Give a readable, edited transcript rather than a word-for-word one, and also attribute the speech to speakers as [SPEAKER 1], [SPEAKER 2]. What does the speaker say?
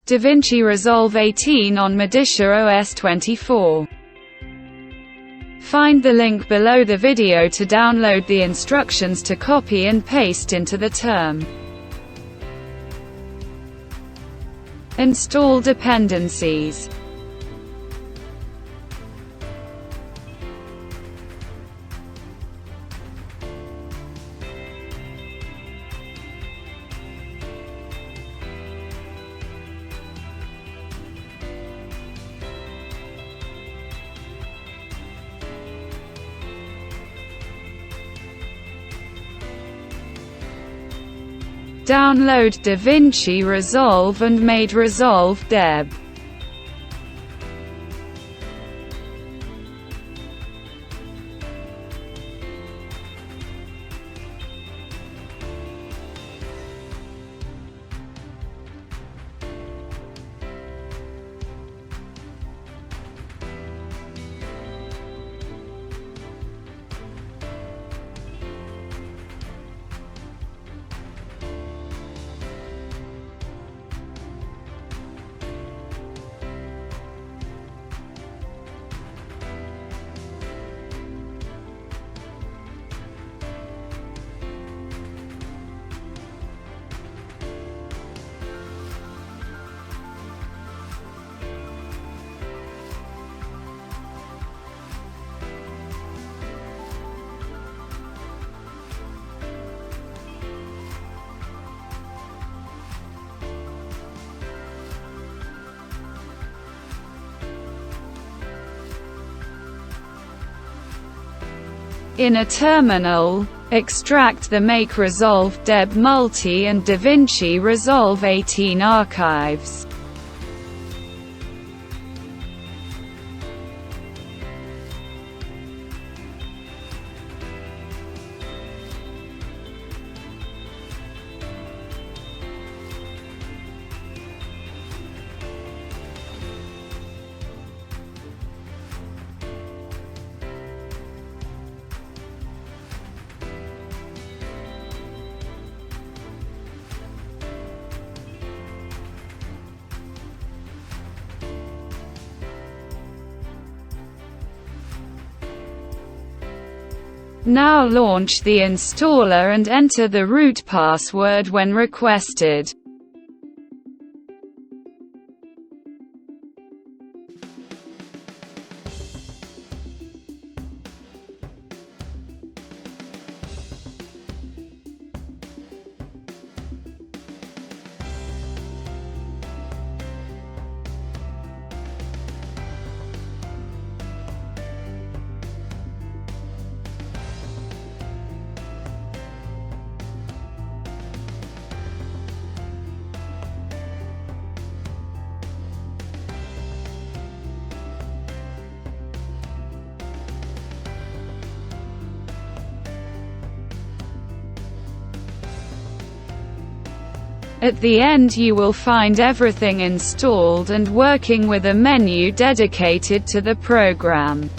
[SPEAKER 1] DaVinci Resolve 18 on Medisha OS 24. Find the link below the video to download the instructions to copy and paste into the term. Install dependencies. Download DaVinci Resolve and Made Resolve Deb. In a terminal, extract the Make Resolve Deb Multi and DaVinci Resolve 18 archives. Now launch the installer and enter the root password when requested. At the end you will find everything installed and working with a menu dedicated to the program.